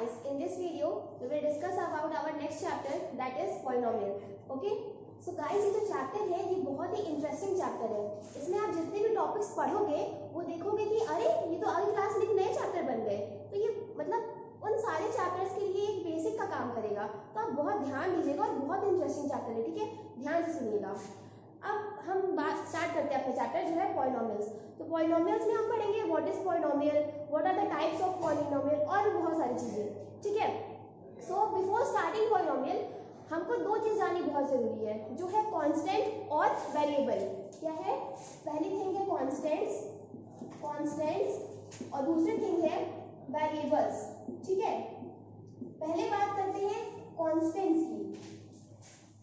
guys, in this video we will discuss about our next chapter, that is polynomial. Okay, so guys, ये जो chapter है ये बहुत ही interesting chapter है। इसमें आप जितने भी टॉपिक्स पढ़ोगे वो देखोगे कि अरे ये तो अगली क्लास में एक नए चैप्टर बन गए। तो ये मतलब उन सारे चैप्टर्स के लिए एक बेसिक का काम करेगा। तो आप बहुत ध्यान दीजिएगा और बहुत इंटरेस्टिंग चैप्टर है, ठीक है, ध्यान से सुनिएगा। अब हम बात स्टार्ट करते हैं अपने चैप्टर जो है पॉलिनोमियल्स। तो पॉलिनोमियल्स में हम पढ़ेंगे what is polynomial, what are the types of polynomial और बहुत सारी चीजें, ठीक है। सो बिफोर स्टार्टिंग पॉलिनोमियल हमको दो चीज जाननी बहुत जरूरी है, जो है कांस्टेंट और वेरिएबल। क्या है? पहली थिंग है कांस्टेंट्स और दूसरी थिंग है वेरिएबल्स, ठीक है। पहले बात करते हैं कांस्टेंट्स की।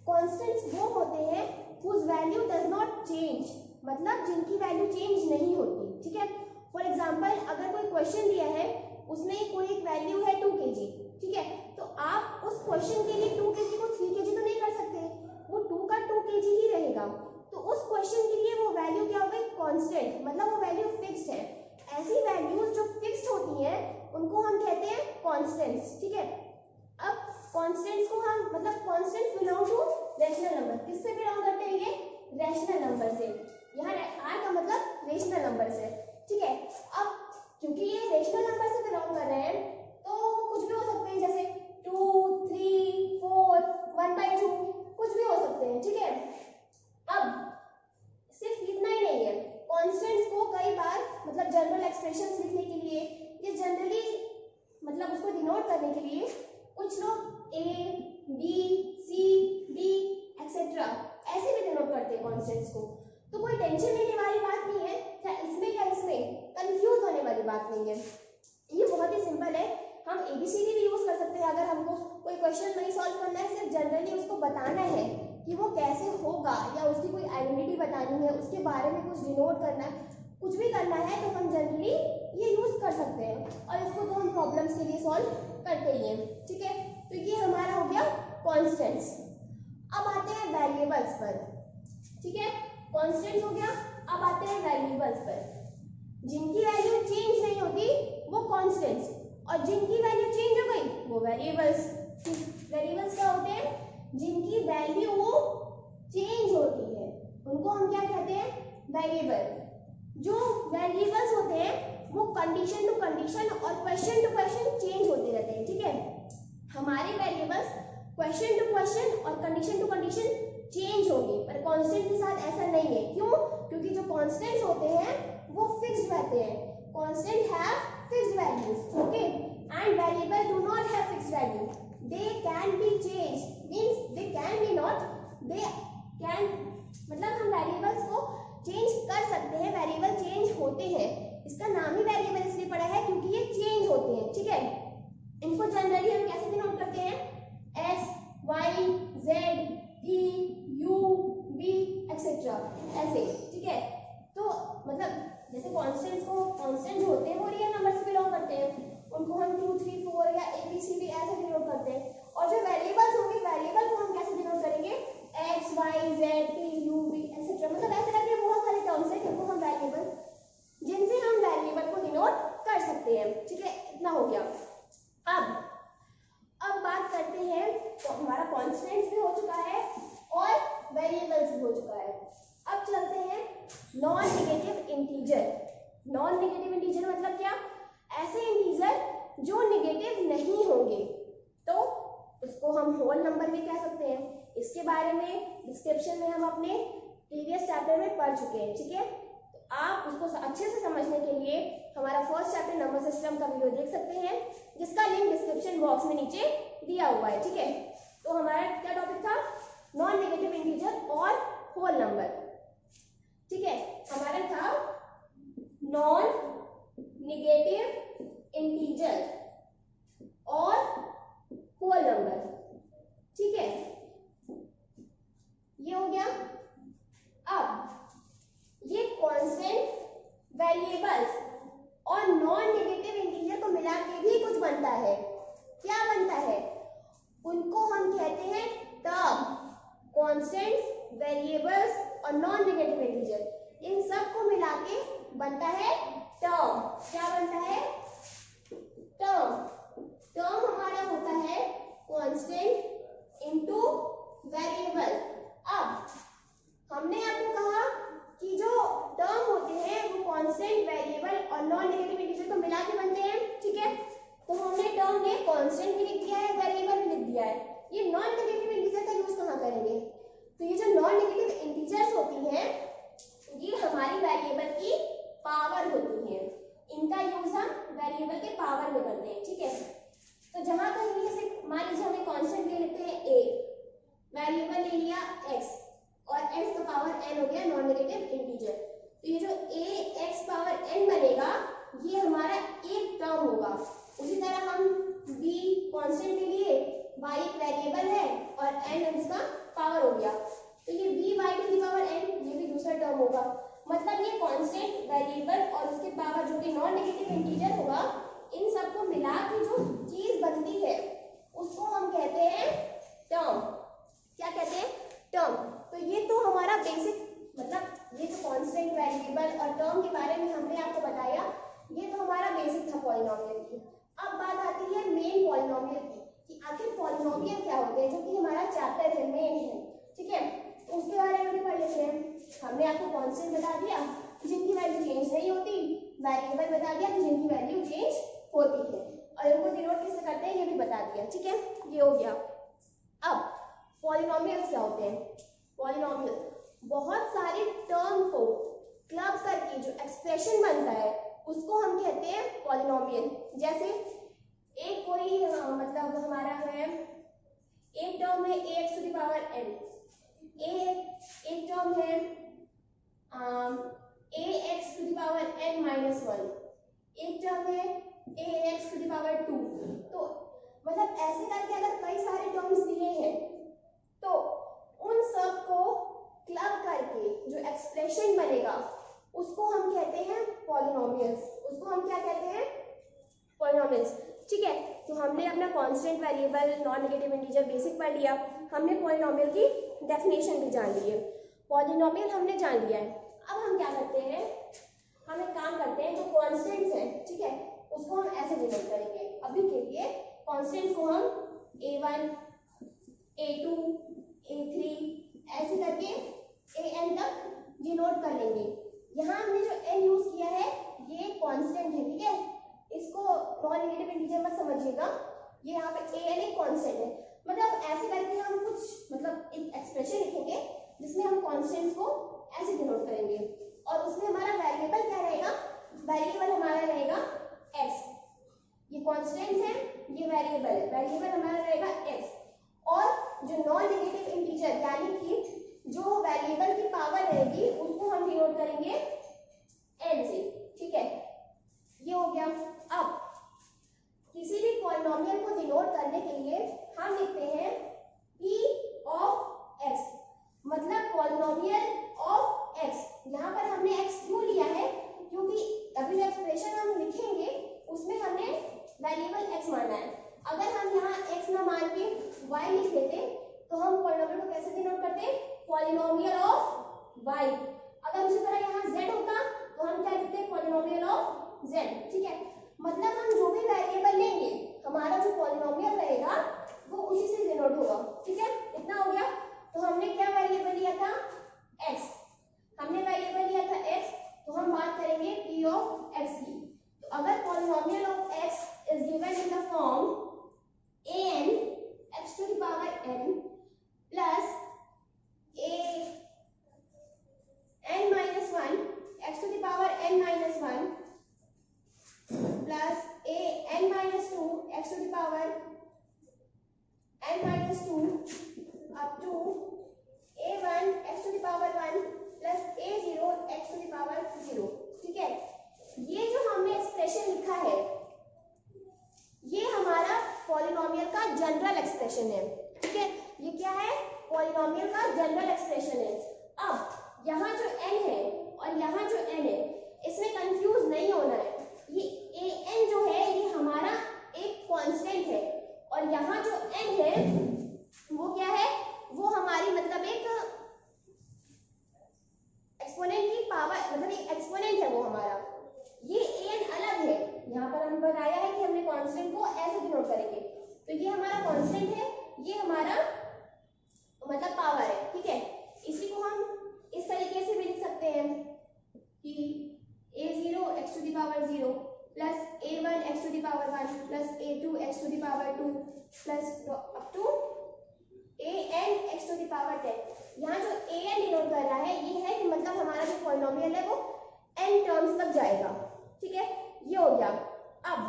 कांस्टेंट्स वो होते हैं whose value does not change, मतलब जिनकी वैल्यू चेंज नहीं होती, ठीक है। फॉर एग्जाम्पल अगर कोई क्वेश्चन दिया है उसमें कोई एक वैल्यू है 2 kg, ठीक है, तो आप उस क्वेश्चन के लिए 2 kg को 3 kg तो नहीं कर सकते, वो 2 का 2 kg ही रहेगा। तो उस क्वेश्चन के लिए वो वैल्यू क्या होगा? कांस्टेंट, मतलब वो वैल्यू फिक्स्ड है। ऐसी वैल्यूज जो फिक्स्ड होती हैं उनको हम कहते हैं कांस्टेंट्स, ठीक है। अब कांस्टेंट्स को हम मतलब constants belong to rational number. किससे बिलोंग करते हैं ये? रैशनल नंबर से। यहाँ आर का मतलब रेशनल नंबर से, ठीक है। अब क्योंकि ये रेशनल नंबर से बिलोंग कर रहे हैं तो कुछ भी हो सकते हैं, जैसे 2, 3, 4, 1/2 कुछ भी हो सकते हैं, ठीक है। अब सिर्फ इतना ही नहीं है, कांस्टेंट्स को कई बार मतलब जनरल एक्सप्रेशंस लिखने के लिए या जनरली मतलब उसको डिनोट करने के लिए कुछ लोग ए, बी, सी, डी एक्सेट्रा ऐसे भी डिनोट करते हैं कांस्टेंट्स को। तो कोई टेंशन लेने वाली बात नहीं है, क्या इसमें या इसमें कंफ्यूज होने वाली बात नहीं है। ये बहुत ही सिंपल है, हम एबीसीडी भी यूज कर सकते हैं। अगर हमको कोई क्वेश्चन नहीं सॉल्व करना है, सिर्फ जनरली उसको बताना है कि वो कैसे होगा या उसकी कोई आइडेंटिटी बतानी है, उसके बारे में कुछ डिनोट करना है, कुछ भी करना है तो हम जनरली ये यूज कर सकते हैं और इसको तो हम प्रॉब्लम्स के लिए सॉल्व करते ही हैं, ठीक है। तो ये हमारा हो गया कांस्टेंट्स। अब आते हैं वेरिएबल्स पर, ठीक है। कांस्टेंट्स हो गया, अब आते हैं वेरिएबल्स पर। जिनकी वैल्यू चेंज नहीं होती वो कांस्टेंट्स और जिनकी वैल्यू चेंज हो गई वो वेरिएबल्स। वेरिएबल्स क्या होते हैं? जिनकी वैल्यू चेंज होती है उनको हम क्या कहते हैं? वेरिएबल। जो वेरिएबल्स होते हैं वो कंडीशन टू कंडीशन और क्वेश्चन टू क्वेश्चन चेंज होते रहते हैं, ठीक है। हमारे वेरिएबल्स क्वेश्चन टू क्वेश्चन और कंडीशन टू कंडीशन चेंज होंगे, पर कांस्टेंट के साथ ऐसा नहीं है। क्यों? क्योंकि जो कांस्टेंट्स होते हैं वो फिक्स्ड रहते हैं। Constant have fixed values, okay, and variable do not have fixed value. They can be changed, means they can be not, they can मतलब हम वेरिएबल्स को चेंज कर सकते हैं, वेरिएबल चेंज होते हैं। इसका नाम ही वेरिएबल इसलिए पड़ा है क्योंकि ये चेंज होते हैं, ठीक है। इनको जनरली हम कैसे डिनोट करते हैं? S, Y, Z, T, U, V etcetera ऐसे, ठीक है। तो मतलब जैसे कांस्टेंट्स को कांस्टेंट जो होते हैं वो रियल नंबर से बिलोंग करते हैं, उनको हम 2, 3, 4 या ABCD ऐसे डिनोट करते हैं। और जो वेरिएबल्स होंगे वेरिएबल को हम कैसे डिनोट करेंगे? X, Y, Z, T, U, V etcetera. मतलब ऐसे करके बहुत सारे टर्म्स हैं जिनको हम वेरिएबल जिनसे हम वेरिएबल को डिनोट कर सकते हैं, ठीक है। इतना हो गया। अब बात करते हैं, तो हमारा कांस्टेंट्स भी हो चुका है और वेरिएबल्स भी हो चुका है। अब चलते हैं non negative integer. Non negative integer मतलब क्या? ऐसे इंटीजर जो नेगेटिव नहीं होंगे, तो उसको हम होल नंबर भी कह सकते हैं। इसके बारे में डिस्क्रिप्शन में हम अपने प्रीवियस चैप्टर में पढ़ चुके हैं, ठीक है। तो आप उसको अच्छे से समझने के लिए हमारा फर्स्ट चैप्टर नंबर सिस्टम का वीडियो देख सकते हैं, जिसका लिंक डिस्क्रिप्शन बॉक्स में नीचे दिया हुआ है, ठीक है। तो हमारा क्या टॉपिक था? नॉन नेगेटिव इंटीजर और होल नंबर, ठीक है। हमारा था नॉन नेगेटिव इंटीजर और होल नंबर, ठीक है, ये हो गया। अब ये कांस्टेंट, वेरिएबल्स और नॉन नेगेटिव इंटीजर को मिला के भी कुछ बनता है। क्या बनता है? उनको हम कहते हैं टर्म। कांस्टेंट्स, वेरिएबल्स और नॉन नेगेटिव इंटीजर, इन सब को मिला के बनता है टर्म। क्या बनता है? टर्म। टर्म ये नॉन नेगेटिव इंटीजर का यूज कहाँ करेंगे? तो ये जो नॉन नेगेटिव इंटीजर्स होती हैं ये हमारी वेरिएबल की पावर होती है, इनका यूज हम वेरिएबल के पावर में करते हैं, ठीक है। तो जहां कहीं जैसे मान लीजिए हमें कांस्टेंट ले लेते हैं a, वेरिएबल ले लिया x और x का पावर n हो गया नॉन नेगेटिव इंटीजर। तो ये जो a x पावर n बनेगा ये हमारा एक टर्म होगा। उसी तरह हम b कांस्टेंट ले लिए, y एक वेरिएबल है और n इसका पावर हो गया, तो ये b y to the power n ये भी दूसरा टर्म होगा। मतलब ये कांस्टेंट, वेरिएबल और उसके पावर जो कि नॉन नेगेटिव इंटीजर होगा, इन सबको मिला के जो चीज बनती है उसको हम कहते हैं टर्म। क्या कहते हैं? टर्म। तो ये तो हमारा बेसिक, मतलब ये जो कांस्टेंट, वेरिएबल और टर्म के बारे में हमने आपको बताया, ये तो हमारा बेसिक था पॉलिनोमियल की। अब बात आती है मेन पॉलिनोमियल की कि आखिर पॉलिनोमियल क्या होते हैं, जो कि हमारा चैप्टर है, मेन है, ठीक है। तो उसके बारे में भी पढ़ लेते हैं। हमने आपको कांस्टेंट बता दिया जिनकी वैल्यू चेंज नहीं होती, वेरिएबल बता दिया कि जिनकी वैल्यू चेंज होती है, और इनको डिनोट किससे करते हैं ये भी बता दिया, ठीक है। ये हो गया। अब पॉलिनोमियल्स क्या होते हैं? पॉलिनोमियल बहुत सारे टर्म को क्लब करके जो एक्सप्रेशन बनता है उसको हम कहते हैं पॉलिनोमियल। जैसे एक कोई मतलब हमारा है, एक टर्म है ax to the power n, एक टर्म है ax to the power n minus 1, एक टर्म है ax टू द पावर 2। तो मतलब ऐसे करके अगर कई सारे टर्म्स दिए हैं तो उन सब को क्लब करके जो एक्सप्रेशन बनेगा उसको हम कहते हैं पॉलिनोमियल्स। उसको हम क्या कहते हैं? पॉलिनोमियल्स, ठीक है। तो हमने अपना constant, variable, non negative integer basic पढ़ लिया, हमने पॉलिनोमियल की डेफिनेशन भी जान ली है, पॉलिनोमियल हमने जान लिया है। अब हम क्या करते हैं, हम एक काम करते हैं, जो कांस्टेंट्स हैं, ठीक है, उसको हम ऐसे डिनोट करेंगे। अभी के लिए कांस्टेंट्स को हम a1, a2, a3 ऐसे करके an तक डिनोट कर लेंगे। यहाँ हमने जो n यूज किया है ये कांस्टेंट है, ठीक है, इसको नॉन नेगेटिव इंटीजर मत समझिएगा, ये यहाँ पे an एक कांस्टेंट है। मतलब ऐसे करके हम कुछ मतलब एक एक्सप्रेशन लिखेंगे जिसमें हम कांस्टेंट्स को ऐसे डिनोट करेंगे, और उसमें हमारा वेरिएबल क्या रहेगा? वेरिएबल हमारा रहेगा x, ये कांस्टेंट है, ये वेरिएबल है, वेरिएबल हमारा रहेगा x, और जो नॉन नेगेटिव इंटीजर यानी कि जो वेरिएबल की पावर रहेगी उसको हम डिनोट करेंगे n से, ठीक है। ये हो गया। अब किसी भी पॉलिनोमियल को डिनोट करने के लिए हम लिखते हैं p ऑफ x, मतलब पॉलिनोमियल ऑफ x। यहाँ पर हमने x क्यों लिया है? क्योंकि अभी जो एक्सप्रेशन हम लिखेंगे उसमें हमने वेरिएबल x माना है। अगर हम यहाँ x ना मान के y लिख लेते तो हम पॉलिनोमियल को कैसे डिनोट करते? Polynomial of y। अगर उसी तरह यहाँ z होता तो हम क्या लिखते? पॉलिनोमियल ऑफ z, ठीक है। मतलब हम जो भी वेरिएबल लेंगे हमारा जो पॉलिनोमियल रहेगा वो उसी से डिनोट होगा, ठीक है। इतना हो गया। तो हमने क्या वेरिएबल लिया था? x, हमने वेरिएबल लिया था x, तो हम बात करेंगे p ऑफ x की। तो अगर polynomial of x is given in the form an x to the power n plus a n minus 1 x to the power n minus 1 plus a n minus 2 x to the power n minus 2 up to a1 x to the power 1 plus a0 x to the power 0, ठीक है। ये जो हमने expression लिखा है ये हमारा polynomial का जनरल एक्सप्रेशन है, ठीक है। ये क्या है? पॉलिनोमियल का जनरल एक्सप्रेशन है। अब यहाँ जो n है और यहाँ जो n है इसमें कंफ्यूज नहीं होना है। ये an जो है ये हमारा एक कांस्टेंट है, और यहाँ जो n है वो क्या है? वो हमारी मतलब एक एक्सपोनेंट की पावर, मतलब एक एक्सपोनेंट है वो हमारा। ये an अलग है, यहाँ पर हम बताया है कि हमने कांस्टेंट को ऐसे डिनोट करेंगे। तो ये हमारा कांस्टेंट है, ये हमारा मतलब पावर है, ठीक है। इसी को हम इस तरीके से भी लिख सकते हैं कि a0 x to the power 0 plus a1 x to the power 1 plus a2 x to the power 2 plus up to an x to the power 10। यहाँ जो an डिनोट कर रहा है ये है कि मतलब हमारा जो पॉलिनोमियल है वो n टर्म्स तक जाएगा, ठीक है, ये हो गया। अब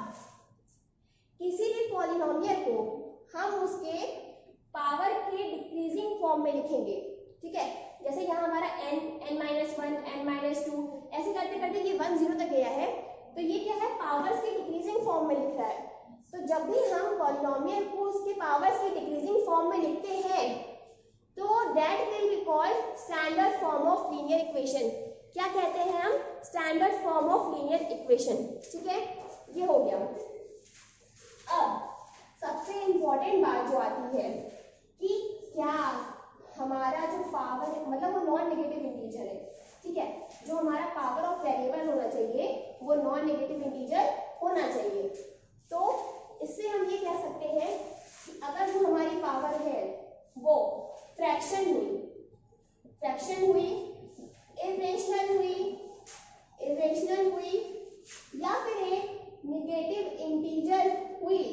किसी भी पॉलिनोमियल को हम उसके पावर के डिक्रीजिंग फॉर्म में लिखेंगे, ठीक है, जैसे यहाँ हमारा n-1 n-2 ऐसे करते करते ये 1 0 तक गया है, तो ये क्या है, पावर्स के डिक्रीजिंग फॉर्म में लिख रहा है। तो जब भी हम पॉलिनोमियल को उसके पावर्स के डिक्रीजिंग फॉर्म में लिखते हैं तो that will be called standard form of linear equation. क्या कहते हैं हम, standard form of linear equation, ठीक है, ये हो गया। अब सबसे इंपॉर्टेंट बात जो आती है कि क्या हमारा जो पावर है मतलब वो नॉन नेगेटिव इंटीजर है, ठीक है, जो हमारा पावर ऑफ वेरिएबल होना चाहिए वो नॉन नेगेटिव इंटीजर होना चाहिए। तो इससे हम ये कह सकते हैं कि अगर जो हमारी पावर है वो फ्रैक्शन हुई, इरेशनल हुई या फिर एक नेगेटिव इंटीजर हुई,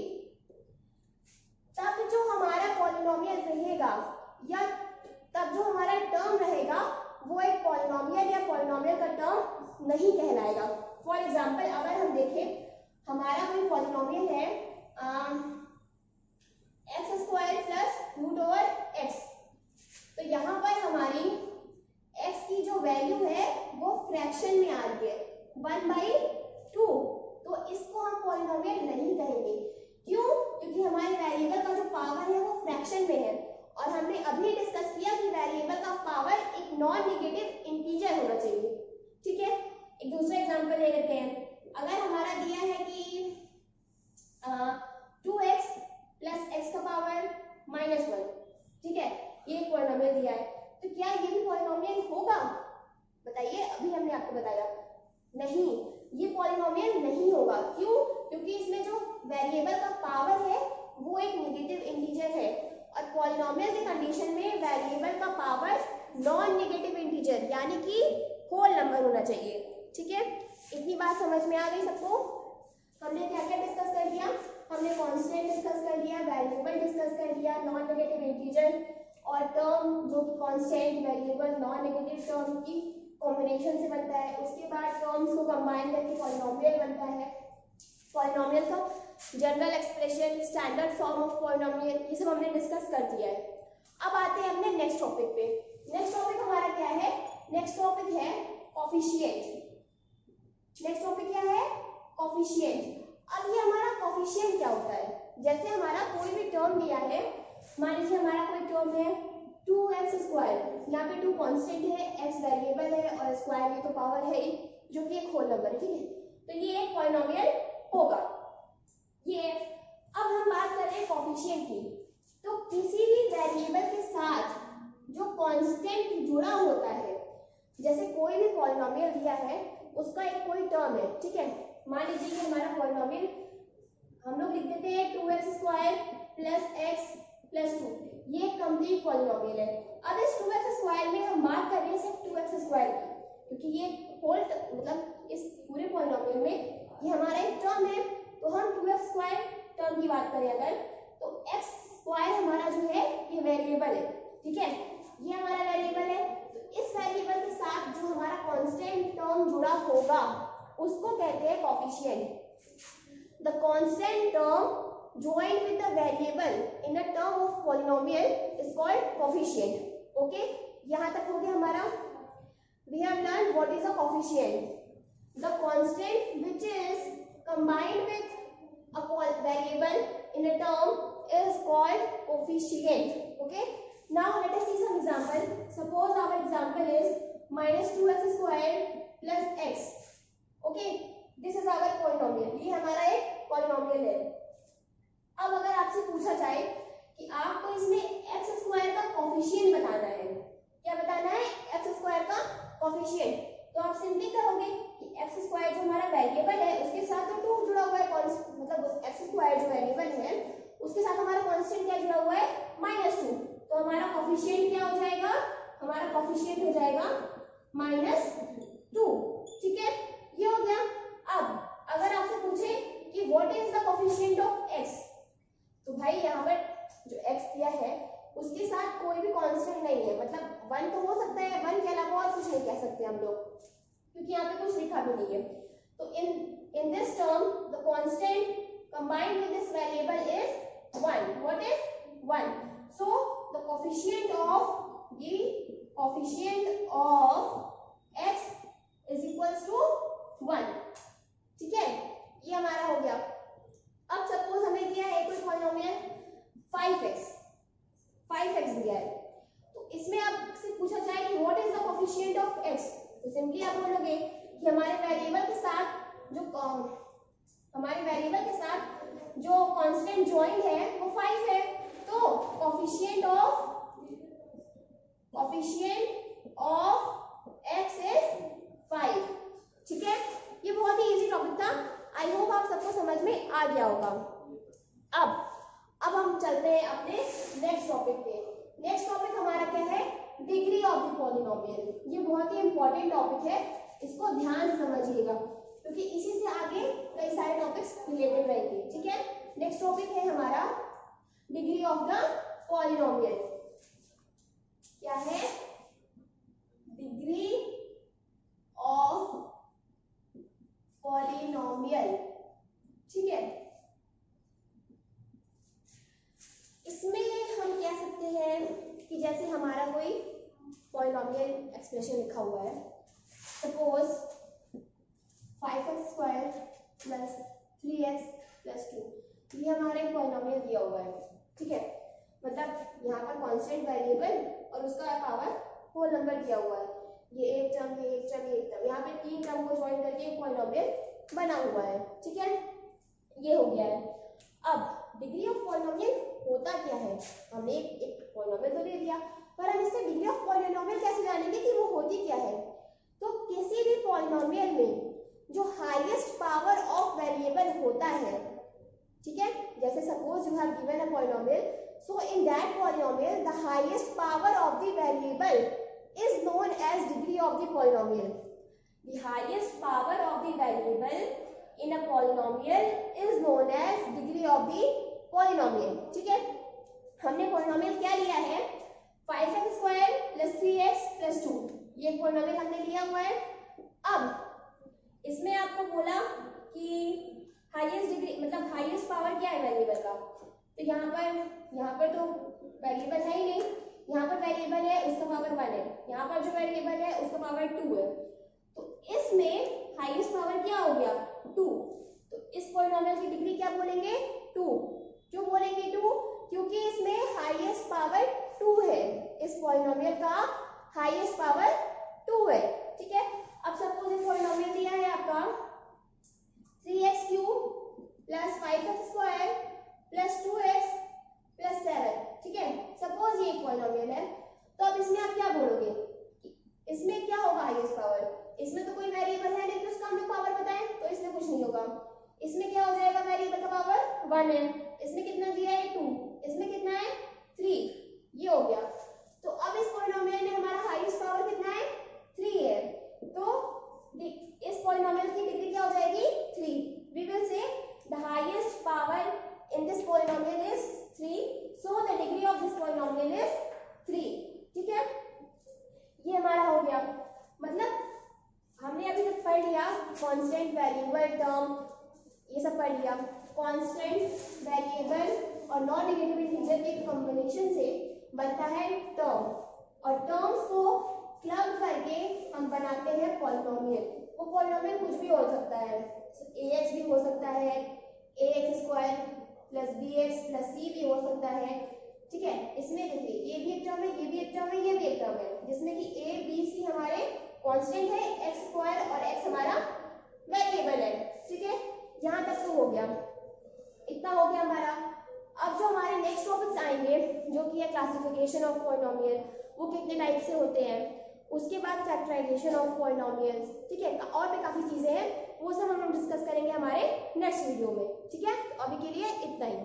तब जो हमारा पॉलिनोमियल रहेगा या तब जो हमारा टर्म रहेगा वो एक पॉलिनोमियल या पॉलिनोमियल का टर्म नहीं कहलाएगा। फॉर एग्जांपल अगर हम देखें हमारा कोई पॉलिनोमियल है x² + √x, तो यहाँ पर हमारी x की जो वैल्यू है वो फ्रैक्शन में आ रही है 1/2, तो इसको हम पॉलिनोमियल नहीं कहेंगे। क्यों? क्योंकि हमारे वेरिएबल का जो पावर है वो फ्रैक्शन में है और हमने अभी डिस्कस किया कि वेरिएबल का पावर एक नॉन नेगेटिव इंटीजर होना चाहिए, ठीक है। एक दूसरा एग्जांपल ले लेते हैं। अगर हमारा दिया है कि 2x + x⁻⁻1, ठीक है, ये पॉलिनोमियल दिया है, तो क्या ये भी पॉलिनोमियल होगा? बताइए, अभी हमने आपको बताया नहीं, ये पॉलिनोमियल नहीं होगा। क्यों? क्योंकि इसमें जो वेरिएबल का पावर है वो एक नेगेटिव इंटीजर है और पॉलिनोमियल की कंडीशन में वेरिएबल का पावर नॉन नेगेटिव इंटीजर यानी कि होल नंबर होना चाहिए, ठीक है। इतनी बात समझ में आ गई सबको? हमने क्या क्या डिस्कस कर दिया? हमने कांस्टेंट डिस्कस कर लिया, वेरिएबल डिस्कस कर लिया, नॉन नेगेटिव इंटीजर और टर्म जो कि constant, variable, non negative term की कॉम्बिनेशन से बनता है। उसके बाद टर्म्स को कंबाइन करके पॉलिनोमियल बनता है। पॉलिनोमियल का general expression, standard form of polynomial, ये सब हमने डिस्कस कर दिया है। अब आते हैं अपने नेक्स्ट टॉपिक पे। नेक्स्ट टॉपिक हमारा क्या है? नेक्स्ट टॉपिक है कोफिशिएंट। नेक्स्ट टॉपिक क्या है? कोफिशिएंट। अब ये हमारा कोफिशिएंट क्या होता है? जैसे हमारा कोई भी टर्म दिया है, मान लीजिए हमारा कोई टर्म है 2x², यहाँ पे 2 कांस्टेंट है, x वेरिएबल है और स्क्वायर ये तो पावर है ही जो कि एक होल नंबर है, ठीक है, तो ये एक पॉलिनोमियल होगा। ये अब हम बात कर रहे हैं कोफिशिएंट की, तो किसी भी वेरिएबल के साथ जो कांस्टेंट जुड़ा होता है, जैसे कोई भी पॉलिनोमियल दिया है उसका एक कोई टर्म है, ठीक है, मान लीजिए कि हमारा पॉलिनोमियल हम लोग लिख देते हैं 2x² + x+2, ये कंप्लीट पॉलिनोमियल है। अब इस 2x² में हम बात कर रहे हैं सिर्फ 2x² की, क्योंकि ये होल मतलब इस पूरे पॉलिनोमियल में ये हमारा एक टर्म है, तो हम 2x² टर्म की बात करें अगर, तो x² हमारा जो है ये वेरिएबल है, ठीक है, ये हमारा वेरिएबल है। तो इस वेरिएबल के साथ जो हमारा कांस्टेंट टर्म जुड़ा होगा उसको कहते हैं coefficient. The constant term joined with the variable in a term of polynomial is called coefficient. Okay, यहाँ तक हो गया हमारा। We have learned what is a coefficient. The constant which is combined with a variable in a term is called coefficient. Okay, now let us see some example. Suppose our example is -2x² + x. Okay, this is our polynomial. ये हमारा एक polynomial है। अब अगर आपसे पूछा जाए कि आपको इसमें x² का कोफिशिएंट बताना है, क्या बताना है? x² का कोफिशिएंट, तो आप सिंपली करोगे कि x² जो हमारा वेरिएबल है उसके साथ तो 2 जुड़ा हुआ है, मतलब x² जो वेरिएबल है उसके साथ हमारा कांस्टेंट क्या जुड़ा हुआ है? -2, तो हमारा कोफिशिएंट क्या हो जाएगा? हमारा कोफिशिएंट हो जाएगा -2, ठीक है, ये हो गया। अब अगर आपसे पूछे कि what is the coefficient of x, तो भाई यहाँ पर जो x दिया है उसके साथ कोई भी कांस्टेंट नहीं है, मतलब 1 तो हो सकता है, 1 के अलावा और कुछ नहीं कह सकते हम लोग, क्योंकि यहाँ पे कुछ लिखा भी नहीं है। तो in this term the constant combined with this variable is 1. What is 1? So the coefficient of x is equals to 1. ठीक है, ये हमारा हो गया। अब सपोज हमें दिया है कोई पॉलिनोमियल 5x दिया है, तो इसमें आपसे पूछा जाए कि what is the coefficient of x, तो सिंपली आप बोलोगे कि हमारे वेरिएबल के साथ जो कांस्टेंट ज्वाइन है वो 5 है, तो कोएफिशिएंट ऑफ x इज 5। ठीक है, ये बहुत ही इजी टॉपिक था, आई होप आप सबको समझ में आ गया होगा। अब हम चलते हैं अपने नेक्स्ट टॉपिक पे। नेक्स्ट टॉपिक हमारा क्या है, डिग्री ऑफ द पॉलिनोमियल। ये बहुत ही इंपॉर्टेंट टॉपिक है, इसको ध्यान से समझिएगा, क्योंकि इसी से आगे कई सारे टॉपिक्स रिलेटेड रहेंगे। ठीक है, नेक्स्ट टॉपिक है हमारा डिग्री ऑफ द पॉलिनोमियल। क्या है, डिग्री ऑफ पॉलिनोमियल। ठीक है, इसमें हम कह सकते हैं कि जैसे हमारा कोई पॉलिनोमियल एक्सप्रेशन लिखा हुआ है, suppose 5x² plus 3x plus 2, ये हमारा एक पॉलिनोमियल दिया हुआ है। ठीक है, मतलब यहाँ पर कांस्टेंट वेरिएबल और उसका पावर होल नंबर दिया हुआ है, ये एक टर्म, ये एक टर्म, ये एक टर्म, यहाँ पे 3 टर्म को ज्वाइन करके एक पॉलिनोमियल बना हुआ है। ठीक है, ये हो गया है। अब डिग्री ऑफ पॉलिनोमियल होता क्या है, हमने एक पॉलिनोमियल तो दे दिया, पर हम इससे डिग्री ऑफ पॉलिनोमियल कैसे जानेंगे कि वो होती क्या है। तो किसी भी पॉलिनोमियल में जो हाईएस्ट पावर ऑफ वेरिएबल होता है, ठीक है, जैसे suppose you have given a polynomial, so in that polynomial the highest power of the variable is known as degree of the polynomial. The highest power of the variable in a polynomial is known as degree of the polynomial। ठीक है, हमने polynomial क्या लिया है, 5x² plus 3x plus 2, ये polynomial हमने लिया हुआ है। अब इसमें आपको बोला कि हाईएस्ट डिग्री मतलब हाईएस्ट पावर क्या है वेरिएबल का, तो यहाँ पर तो वेरिएबल है ही नहीं, यहाँ पर वेरिएबल है उसका पावर 1 है, यहाँ पर जो वेरिएबल है उसका पावर 2 है, तो इसमें हाईएस्ट पावर क्या हो गया, 2। तो इस पॉलिनोमियल की डिग्री क्या बोलेंगे, 2। क्यों बोलेंगे 2, क्योंकि इसमें हाईएस्ट पावर 2 है, इस पॉलिनोमियल का हाईएस्ट पावर 2 है। ठीक है, अब सपोज एक पॉलिनोमियल दिया है आपका 3x³ plus 5x² plus 2x plus 7। ठीक है, सपोज ये एक पॉलिनोमियल है, तो अब इसमें आप क्या बोलोगे, इसमें क्या होगा हाईएस्ट पावर, इसमें तो कोई वेरिएबल है नहीं, तो उसका हमने पावर बताएं, तो इसमें कुछ नहीं होगा। इसमें क्या हो जाएगा, वेरिएबल का पावर 1 है, इसमें कितना दिया है 2, इसमें कितना है 3, ये हो गया। तो अब इस पॉलिनोमियल में हमारा हाईएस्ट पावर कितना है, 3 है, तो इस पॉलिनोमियल की डिग्री क्या हो जाएगी, 3। We will say the highest power in this polynomial is 3, so the degree of this polynomial is 3। ठीक है, ये हमारा हो गया। मतलब हमने अभी तक पढ़ लिया कांस्टेंट, वेरिएबल, टर्म, ये सब पढ़ लिया। कांस्टेंट, वेरिएबल और नॉन नेगेटिव इंटीजर के कॉम्बिनेशन से बनता है टर्म, और टर्म्स को क्लब करके हम बनाते हैं पॉलिनोमियल। वो पॉलिनोमियल कुछ भी हो सकता है, ax भी हो सकता है, ax² plus bx plus c भी हो सकता है। ठीक है, इसमें देखिए ये भी एक टर्म है, ये भी एक टर्म है, ये भी एक टर्म है, जिसमें कि a b c हमारे कांस्टेंट है, x² और x हमारा वेरिएबल है। ठीक है, यहाँ तक तो हो गया, इतना हो गया हमारा। अब जो हमारे नेक्स्ट टॉपिक्स आएंगे, जो कि है क्लासिफिकेशन ऑफ पॉलिनोमियल, वो कितने टाइप से होते हैं, उसके बाद फैक्टराइजेशन ऑफ पॉलिनोमियल्स। ठीक है, और भी काफी चीजें हैं, वो सब हम डिस्कस करेंगे हमारे नेक्स्ट वीडियो में। ठीक है, अभी के लिए इतना ही।